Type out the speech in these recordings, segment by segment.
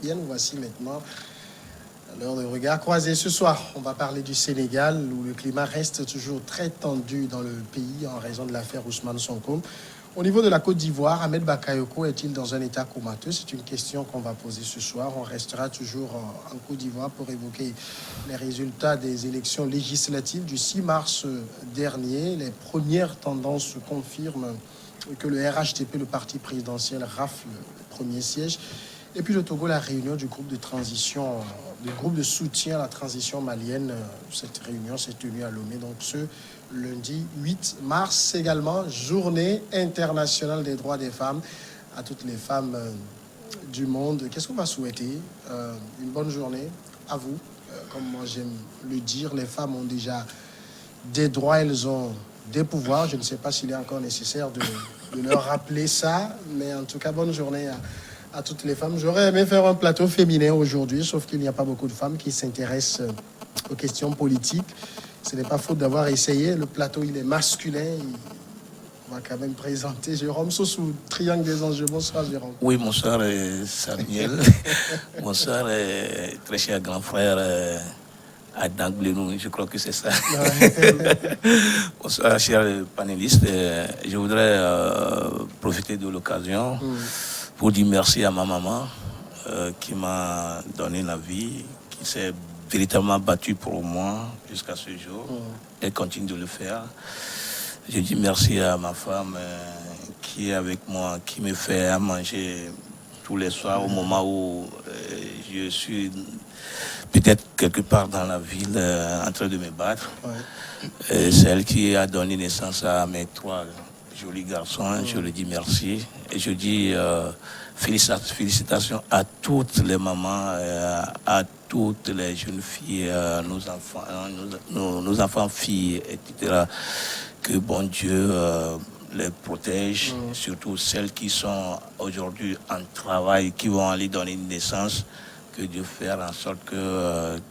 Bien, nous voici maintenant à l'heure de regard croisé. Ce soir, on va parler du Sénégal, où le climat reste toujours très tendu dans le pays en raison de l'affaire Ousmane Sonko. Au niveau de la Côte d'Ivoire, Ahmed Bakayoko est-il dans un état comateux? C'est une question qu'on va poser ce soir. On restera toujours en Côte d'Ivoire pour évoquer les résultats des élections législatives du 6 mars dernier. Les premières tendances confirment que le RHDP, le parti présidentiel, rafle le premier siège. Et puis le Togo, la réunion du groupe de transition, du groupe de soutien à la transition malienne. Cette réunion s'est tenue à Lomé, donc ce lundi 8 mars également, journée internationale des droits des femmes. À toutes les femmes du monde, qu'est-ce qu'on va souhaiter? Une bonne journée à vous. Comme moi j'aime le dire, les femmes ont déjà des droits, elles ont des pouvoirs. Je ne sais pas s'il est encore nécessaire de leur rappeler ça, mais en tout cas, bonne journée à toutes les femmes. J'aurais aimé faire un plateau féminin aujourd'hui, sauf qu'il n'y a pas beaucoup de femmes qui s'intéressent aux questions politiques. Ce n'est pas faute d'avoir essayé. Le plateau, il est masculin. On va quand même présenter Jérôme Sossou, Triangle des Enjeux. Bonsoir, Jérôme. Oui, bonsoir, Samuel. Bonsoir, très cher grand frère Adam Blenou, je crois que c'est ça. Bonsoir, chers panélistes. Je voudrais profiter de l'occasion pour dire merci à ma maman qui m'a donné la vie, qui s'est véritablement battue pour moi jusqu'à ce jour. Elle continue de le faire. Je dis merci à ma femme qui est avec moi, qui me fait à manger tous les soirs au moment où je suis peut-être quelque part dans la ville en train de me battre. C'est elle qui a donné naissance à mes 3 jolis garçons. Je lui dis merci et je dis félicitations à toutes les mamans, à toutes les jeunes filles, nos enfants filles, etc. Que bon Dieu les protège, surtout celles qui sont aujourd'hui en travail, qui vont aller donner une naissance, que Dieu fasse en sorte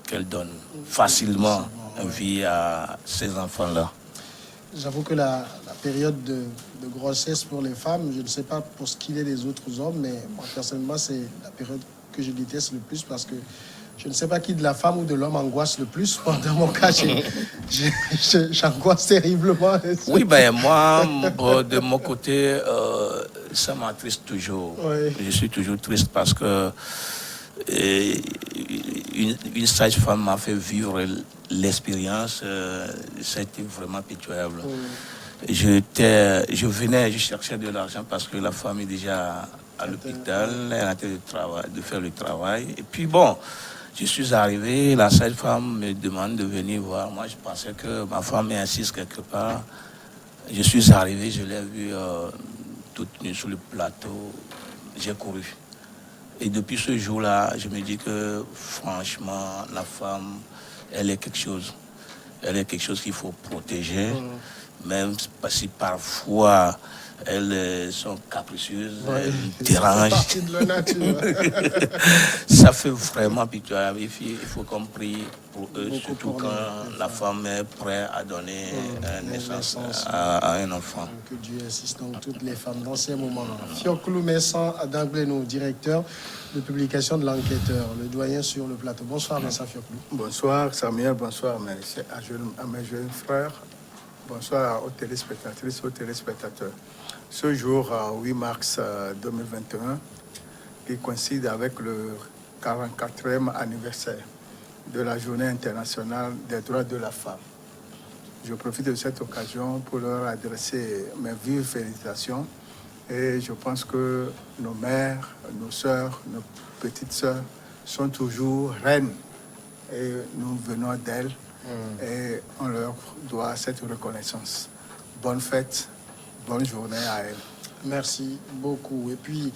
qu'elles donnent facilement vie à ces enfants-là. J'avoue que la période de grossesse pour les femmes, je ne sais pas pour ce qu'il est des autres hommes, mais moi personnellement, c'est la période que je déteste le plus parce que je ne sais pas qui de la femme ou de l'homme angoisse le plus. Dans mon cas, j'angoisse terriblement. Oui, ben moi, de mon côté, ça m'attriste toujours. Oui. Je suis toujours triste parce que une sage-femme m'a fait vivre l'expérience. Ça a été vraiment pitoyable. Je cherchais de l'argent parce que la femme est déjà à l'hôpital, elle a de faire le travail. Et puis bon, je suis arrivé, la sage-femme me demande de venir voir. Moi, je pensais que ma femme est assise quelque part. Je suis arrivé, je l'ai vue toute nue sur le plateau. J'ai couru. Et depuis ce jour-là, je me dis que franchement, la femme, elle est quelque chose. Elle est quelque chose qu'il faut protéger. Même si parfois elles sont capricieuses, elles dérangent. C'est partie de la nature. Ça fait vraiment pitoyable. Il faut qu'on prie pour eux, surtout quand la femme est prête à donner naissance à un enfant. Que Dieu assiste donc toutes les femmes dans ces moments. Fioklou Messan Adam Blenou, directeur de publication de l'Enquêteur, le doyen sur le plateau. Bonsoir, Messan Fioklou. Bonsoir, Samuel. Bonsoir à mes jeunes frères. Bonsoir aux téléspectatrices, aux téléspectateurs. Ce jour, 8 mars 2021, qui coïncide avec le 44e anniversaire de la Journée internationale des droits de la femme. Je profite de cette occasion pour leur adresser mes vives félicitations et je pense que nos mères, nos sœurs, nos petites sœurs sont toujours reines et nous venons d'elles. Et on leur doit cette reconnaissance. Bonne fête, bonne journée à elles. Merci beaucoup. Et puis,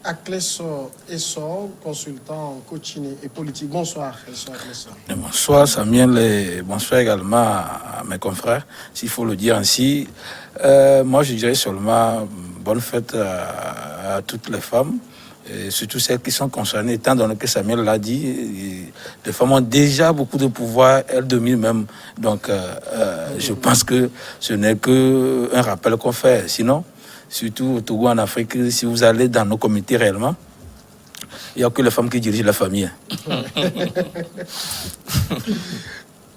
Akleso Essor, consultant en coaching et politique. Bonsoir, Akleso. Bonsoir, Samuel, et bonsoir également à mes confrères, s'il faut le dire ainsi. Moi, je dirais seulement bonne fête à toutes les femmes. Et surtout celles qui sont concernées, étant donné que Samuel l'a dit, les femmes ont déjà beaucoup de pouvoir, elles dominent même. Donc, je pense que ce n'est qu'un rappel qu'on fait. Sinon, surtout au Togo, en Afrique, si vous allez dans nos comités réellement, il n'y a que les femmes qui dirigent la famille.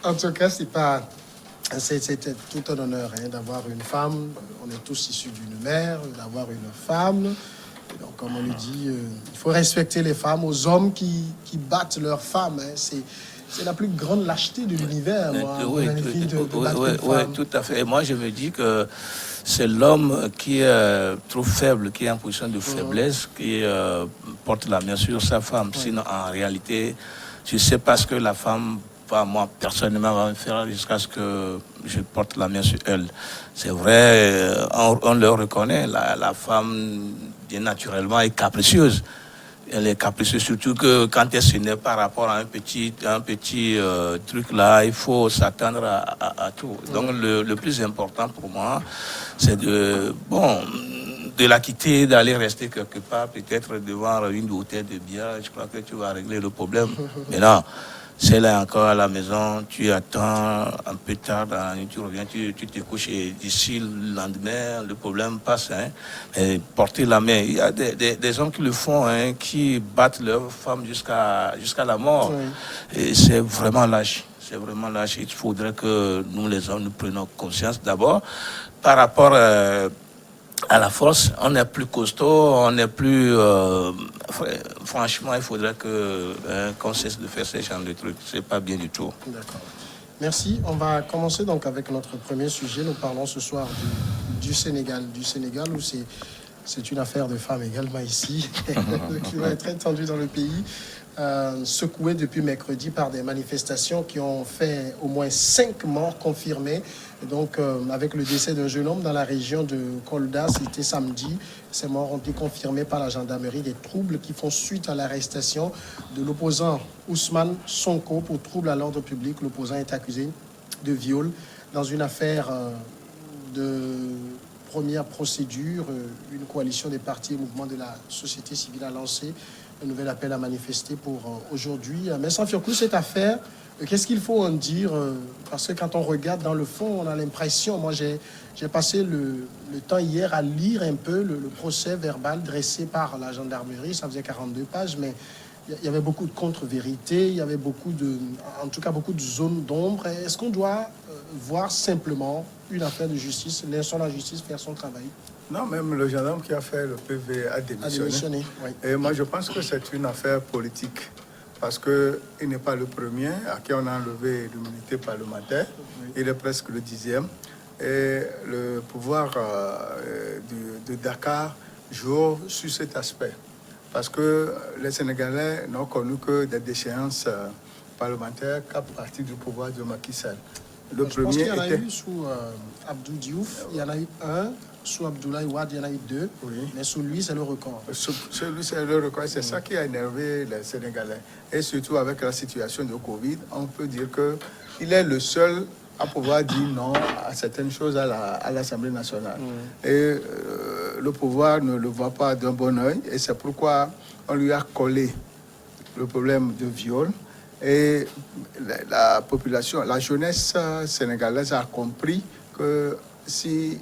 En tout cas, c'est tout un honneur d'avoir une femme. On est tous issus d'une mère, d'avoir une femme. Et donc, comme on le dit, il faut respecter les femmes. Aux hommes qui battent leurs femmes, c'est la plus grande lâcheté de l'univers. Oui, tout à fait. Et moi, je me dis que c'est l'homme qui est trop faible, qui est en position de faiblesse, qui porte la main sur sa femme. Sinon, en réalité, je ne sais pas ce que la femme, moi, personnellement, va me faire jusqu'à ce que je porte la main sur elle. C'est vrai, on le reconnaît, la femme, bien naturellement, est capricieuse. Elle est capricieuse, surtout que quand elle s'énerve par rapport à un petit truc là, il faut s'attendre à tout. Donc le plus important pour moi, c'est de la quitter, d'aller rester quelque part, peut-être devant une bouteille de bière. Je crois que tu vas régler le problème. Mais non. Si elle est encore à la maison, tu attends un peu tard, tu reviens, tu te couches et d'ici le lendemain, le problème passe. Et porter la main. Il y a des hommes qui le font, qui battent leur femme jusqu'à la mort. Oui. Et c'est vraiment lâche. C'est vraiment lâche. Il faudrait que nous, les hommes, nous prenions conscience d'abord par rapport à la force. On est plus costaud, on est plus... franchement, il faudrait qu'on cesse de faire ce genre de trucs. C'est pas bien du tout. D'accord. Merci. On va commencer donc avec notre premier sujet. Nous parlons ce soir du Sénégal. Du Sénégal où c'est une affaire de femmes également ici. Le climat est très tendu dans le pays. Secoué depuis mercredi par des manifestations qui ont fait au moins 5 morts confirmés. Et donc, avec le décès d'un jeune homme dans la région de Kolda, c'était samedi. Ces morts ont été confirmés par la gendarmerie. Des troubles qui font suite à l'arrestation de l'opposant Ousmane Sonko pour trouble à l'ordre public. L'opposant est accusé de viol dans une affaire de première procédure. Une coalition des partis et mouvements de la société civile a lancé un nouvel appel à manifester pour aujourd'hui. Mais sans faire coup, cette affaire, qu'est-ce qu'il faut en dire? Parce que quand on regarde dans le fond, on a l'impression, moi j'ai passé le temps hier à lire un peu le procès verbal dressé par la gendarmerie, ça faisait 42 pages, mais il y avait beaucoup de contre-vérités, il y avait beaucoup de zones d'ombre. Est-ce qu'on doit voir simplement une affaire de justice, laissons la justice faire son travail? Non, même le gendarme qui a fait le PV a démissionné. Oui. Et moi, je pense que c'est une affaire politique. Parce qu'il n'est pas le premier à qui on a enlevé l'immunité parlementaire. Oui. Il est presque le 10e. Et le pouvoir de Dakar joue sur cet aspect. Parce que les Sénégalais n'ont connu que des déchéances parlementaires qu'à partir du pouvoir de Macky Sall. Je pense qu'il y en a eu sous Abdou Diouf, il y en a eu un. Sous Abdoulaye Wade, il y en a eu 2, oui. Mais sous lui, c'est le record. Celui, c'est le record. C'est ça qui a énervé les Sénégalais. Et surtout avec la situation de Covid, on peut dire qu'il est le seul à pouvoir dire non à certaines choses à l'Assemblée nationale. Et le pouvoir ne le voit pas d'un bon oeil. Et c'est pourquoi on lui a collé le problème de viol. Et la population, la jeunesse sénégalaise a compris que si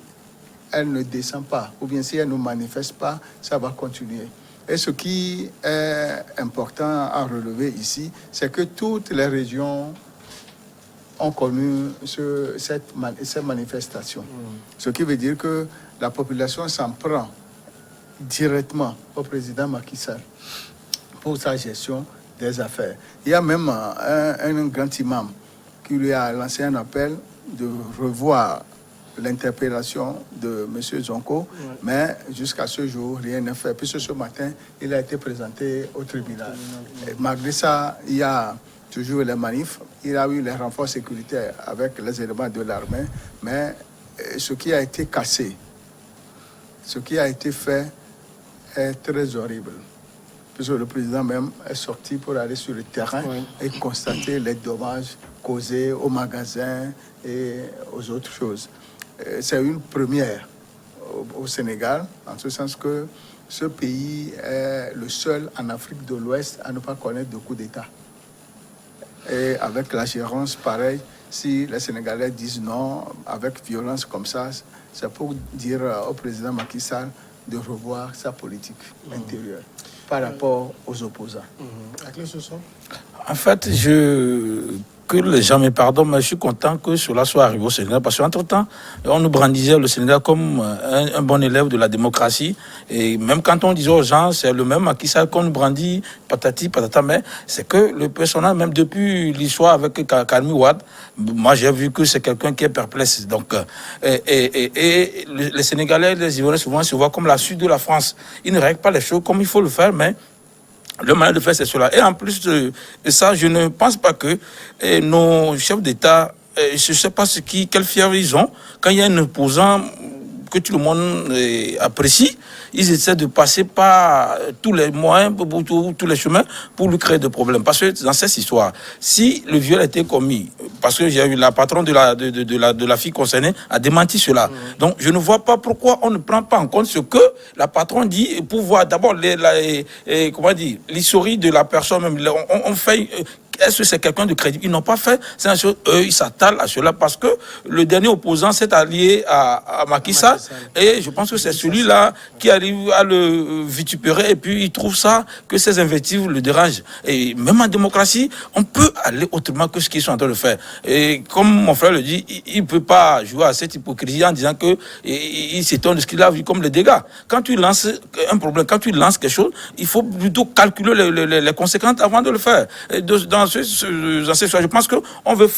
elle ne descend pas, ou bien si elle ne manifeste pas, ça va continuer. Et ce qui est important à relever ici, c'est que toutes les régions ont connu cette manifestation. Ce qui veut dire que la population s'en prend directement au président Macky Sall pour sa gestion des affaires. Il y a même un grand imam qui lui a lancé un appel de revoir l'interpellation de M. Zonko, mais jusqu'à ce jour, rien n'est fait. Puisque ce matin, il a été présenté au tribunal. Et malgré ça, il y a toujours les manifs, il y a eu les renforts sécuritaires avec les éléments de l'armée, mais ce qui a été cassé, ce qui a été fait est très horrible. Puisque le président même est sorti pour aller sur le terrain et constater les dommages causés aux magasins et aux autres choses. C'est une première au Sénégal, en ce sens que ce pays est le seul en Afrique de l'Ouest à ne pas connaître de coup d'État. Et avec la gérance pareille, si les Sénégalais disent non, avec violence comme ça, c'est pour dire au président Macky Sall de revoir sa politique intérieure. par rapport aux opposants. En fait, que les gens me pardonnent, mais je suis content que cela soit arrivé au Sénégal, parce qu'entre-temps, on nous brandissait le Sénégal comme un bon élève de la démocratie, et même quand on disait aux gens, c'est le même Macky Sall qu'on nous brandit, patati, patata, mais c'est que le personnage, même depuis l'histoire avec Karim Wade, moi j'ai vu que c'est quelqu'un qui est perplexe. Donc, les Sénégalais, les Ivoiriens, souvent se voient comme la suite de la France. Ils ne règlent pas les choses comme il faut le faire, mais le moyen de faire, c'est cela. Et en plus de ça, je ne pense pas que nos chefs d'État, je ne sais pas quelle fièvre ils ont. Quand il y a un opposant que tout le monde apprécie, ils essaient de passer par tous les moyens, tous les chemins pour lui créer des problèmes. Parce que dans cette histoire, si le viol a été commis, parce que j'ai eu la patronne de la fille concernée a démenti cela. Donc je ne vois pas pourquoi on ne prend pas en compte ce que la patronne dit pour voir d'abord l'historique de la personne. Même on fait. Est-ce que c'est quelqu'un de crédible? Ils n'ont pas fait. Eux, ils s'attellent à cela parce que le dernier opposant s'est allié à Macky Sall. Et je pense que c'est celui-là qui arrive à le vitupérer. Et puis, il trouve ça, que ces invectives le dérangent. Et même en démocratie, on peut aller autrement que ce qu'ils sont en train de faire. Et comme mon frère le dit, il ne peut pas jouer à cette hypocrisie en disant qu'il s'étonne de ce qu'il a vu comme les dégâts. Quand tu lances un problème, quand tu lances quelque chose, il faut plutôt calculer les conséquences avant de le faire. Et je pense qu'on veut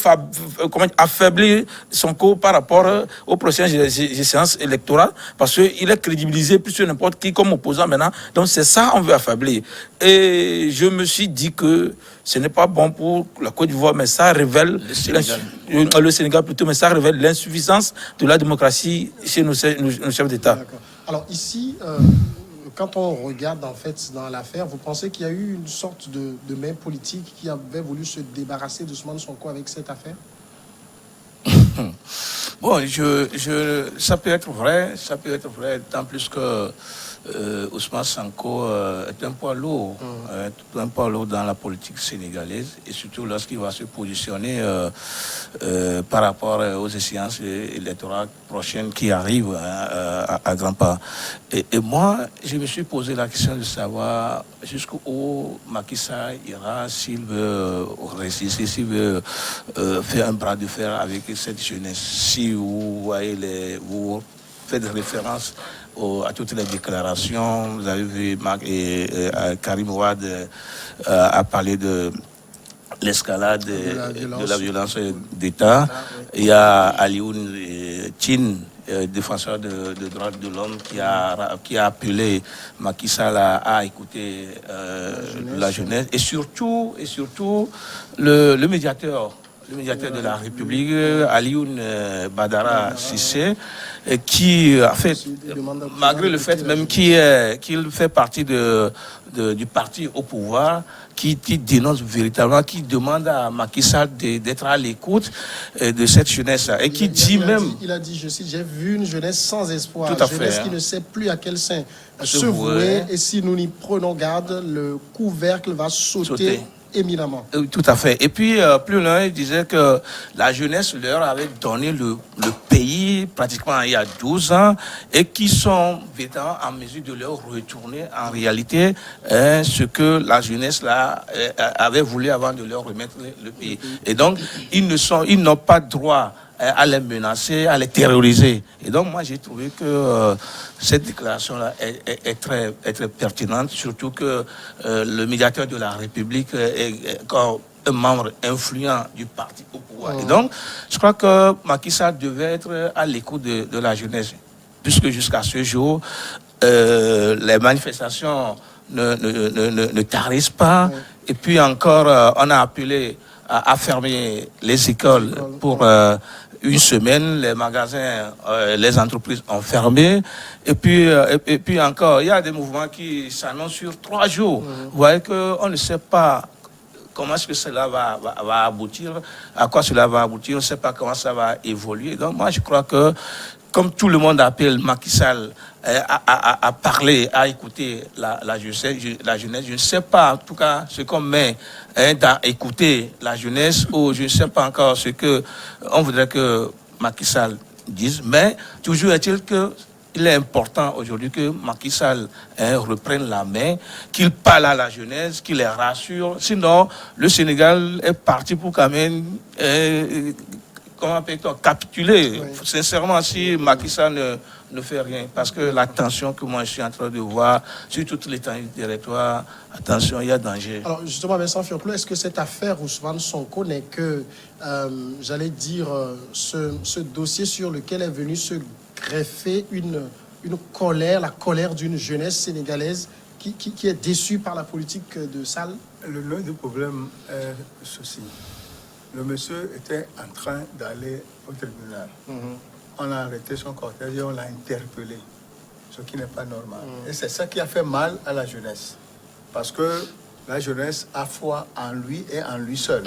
affaiblir son corps par rapport aux prochaines séances électorales parce qu'il est crédibilisé plus que n'importe qui comme opposant maintenant. Donc c'est ça on veut affaiblir. Et je me suis dit que ce n'est pas bon pour la Côte d'Ivoire, mais ça révèle le Sénégal plutôt, mais ça révèle l'insuffisance de la démocratie chez nos chefs d'État. D'accord. Alors ici, quand on regarde en fait dans l'affaire, vous pensez qu'il y a eu une sorte de main politique qui avait voulu se débarrasser d'Ousmane Sonko avec cette affaire? Bon, ça peut être vrai, tant plus que Ousmane Sonko est un poids lourd, dans la politique sénégalaise, et surtout lorsqu'il va se positionner par rapport aux échéances électorales prochaines qui arrivent à grands pas. Et moi, je me suis posé la question de savoir jusqu'où Macky Sall ira, s'il veut résister, s'il veut faire un bras de fer avec cette jeunesse. Si vous voyez vous faites référence à toutes les déclarations, vous avez vu Karim Wade a parlé de l'escalade de la violence d'État. Il y a Alioune Tine, défenseur de droits de l'homme, qui a appelé Macky Sall à écouter la jeunesse. Et surtout le médiateur de la République, Alioune Badara Cissé, qui a fait, malgré le fait même qu'il fait partie du parti au pouvoir, qui dénonce véritablement, qui demande à Macky Sall d'être à l'écoute de cette jeunesse. Et qui dit même... Il a dit, je cite, j'ai vu une jeunesse sans espoir, tout à jeunesse fait, qui ne sait plus à quel sein se vouer, et si nous n'y prenons garde, le couvercle va sauter. Éminemment. Tout à fait. Et puis, plus loin, il disait que la jeunesse leur avait donné le pays pratiquement il y a 12 ans et qui sont véritablement en mesure de leur retourner en réalité ce que la jeunesse là avait voulu avant de leur remettre le pays. Et donc, ils n'ont pas droit à les menacer, à les terroriser. Et donc, moi, j'ai trouvé que cette déclaration-là est très pertinente, surtout que le médiateur de la République est un membre influent du parti au pouvoir. Et donc, je crois que Macky Sall devait être à l'écoute de la jeunesse, puisque jusqu'à ce jour, les manifestations ne tarissent pas. Et puis encore, on a appelé à fermer les écoles pour une semaine, les magasins, les entreprises ont fermé. Et puis encore, il y a des mouvements qui s'annoncent sur 3 jours. Vous voyez qu'on ne sait pas comment est-ce que cela va aboutir, à quoi cela va aboutir, on ne sait pas comment ça va évoluer. Donc moi, je crois que, comme tout le monde appelle Macky Sall à parler, à écouter la jeunesse, je ne sais pas en tout cas ce qu'on met à écouter la jeunesse, ou je ne sais pas encore ce qu'on voudrait que Macky Sall dise, mais toujours est-il que il est important aujourd'hui que Macky Sall reprenne la main, qu'il parle à la jeunesse, qu'il les rassure. Sinon, le Sénégal est parti pour quand même comment appelle-t-on, capituler. Oui. Sincèrement, si Macky Sall ne fait rien, parce que la tension que moi je suis en train de voir sur toute l'étendue du territoire, attention, il y a danger. Alors justement, Vincent Fioclo, est-ce que cette affaire Ousmane Sonko n'est que, j'allais dire, ce dossier sur lequel est venu se greffer une colère, la colère d'une jeunesse sénégalaise qui est déçue par la politique de Sall? Le nœud du problème est ceci. Le monsieur était en train d'aller au tribunal. On a arrêté son cortège et on l'a interpellé, ce qui n'est pas normal. Et c'est ça qui a fait mal à la jeunesse. Parce que la jeunesse a foi en lui et en lui seul.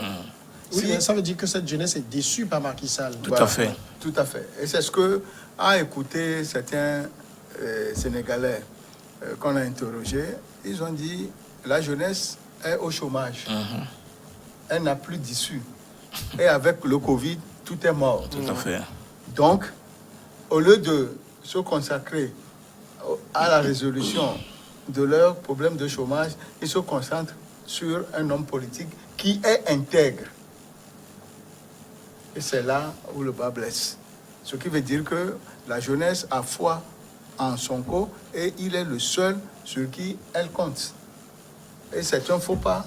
Oui, mais ça veut dire que cette jeunesse est déçue par Macky Sall. Tout à fait. Tout à fait. Et c'est ce que a écouté certains Sénégalais qu'on a interrogés. Ils ont dit la jeunesse est au chômage. Elle n'a plus d'issue. Et avec le Covid, tout est mort. Tout à fait. Donc, au lieu de se consacrer à la résolution de leurs problèmes de chômage, ils se concentrent sur un homme politique qui est intègre. Et c'est là où le bas blesse. Ce qui veut dire que la jeunesse a foi en Sonko et il est le seul sur qui elle compte. Et c'est un faux pas.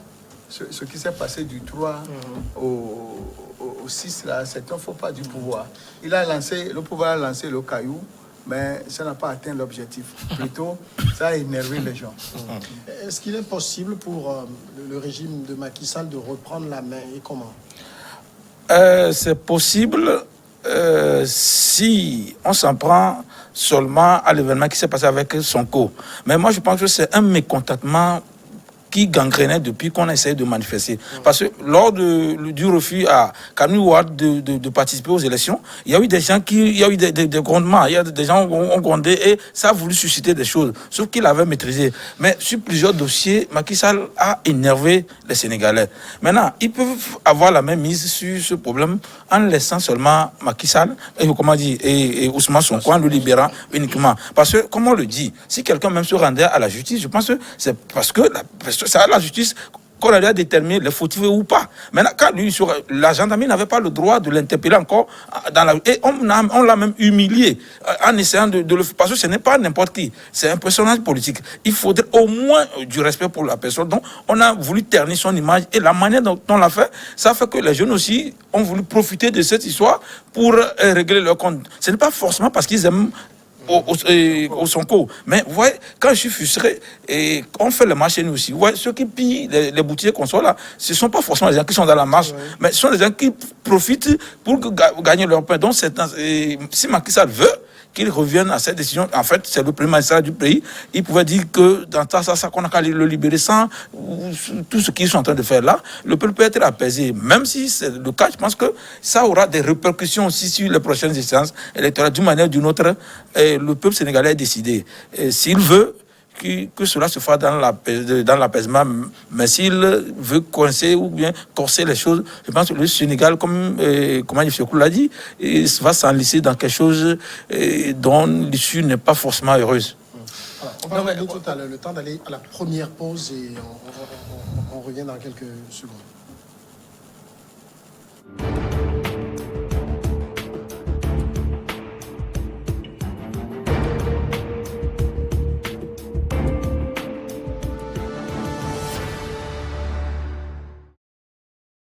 Ce qui s'est passé du 3 au 6, là, c'est un faux pas du pouvoir. Le pouvoir a lancé le caillou, mais ça n'a pas atteint l'objectif. Plutôt, ça a énervé les gens. Est-ce qu'il est possible pour le régime de Macky Sall de reprendre la main et comment? C'est possible si on s'en prend seulement à l'événement qui s'est passé avec Sonko. Mais moi, je pense que c'est un mécontentement qui gangrénait depuis qu'on a essayé de manifester. Parce que lors du refus à Kamil Wade de participer aux élections, il y a eu des gens il y a eu des grondements, il y a des gens qui ont grondé et ça a voulu susciter des choses, sauf qu'il avait maîtrisé. Mais sur plusieurs dossiers, Macky Sall a énervé les Sénégalais. Maintenant, ils peuvent avoir la même mise sur ce problème en laissant seulement Macky Sall et Ousmane Sonko en le libérant uniquement. Parce que, comme on le dit, si quelqu'un même se rendait à la justice, je pense que c'est parce que c'est à la justice qu'on allait déterminer les fautifs ou pas. Maintenant, quand lui, la gendarmerie n'avait pas le droit de l'interpeller encore, et on l'a même humilié en essayant de le faire. Parce que ce n'est pas n'importe qui, c'est un personnage politique. Il faudrait au moins du respect pour la personne. Donc, on a voulu ternir son image et la manière dont on l'a fait, ça fait que les jeunes aussi ont voulu profiter de cette histoire pour régler leur compte. Ce n'est pas forcément parce qu'ils aiment au Sonko. Mais vous voyez, quand je suis frustré, et on fait le marché nous aussi, vous voyez, ceux qui pillent les boutiques qu'on soit là, ce ne sont pas forcément les gens qui sont dans la marche, mais ce sont les gens qui profitent pour gagner leur pain. Donc, si Macky Sall veut qu'il revienne à cette décision, en fait, c'est le premier magistrat du pays, il pouvait dire que dans ça qu'on a qu'à le libérer sans tout ce qu'ils sont en train de faire là, le peuple peut être apaisé. Même si c'est le cas, je pense que ça aura des répercussions aussi sur les prochaines échéances électorales. D'une manière ou d'une autre, le peuple sénégalais est décidé. S'il veut que cela se fasse dans l'apaisement, mais s'il veut coincer ou bien corser les choses, je pense que le Sénégal, comme Fioclo l'a dit, va s'enliser dans quelque chose dont l'issue n'est pas forcément heureuse. Alors, on va tout à l'heure le temps d'aller à la première pause et on revient dans quelques secondes.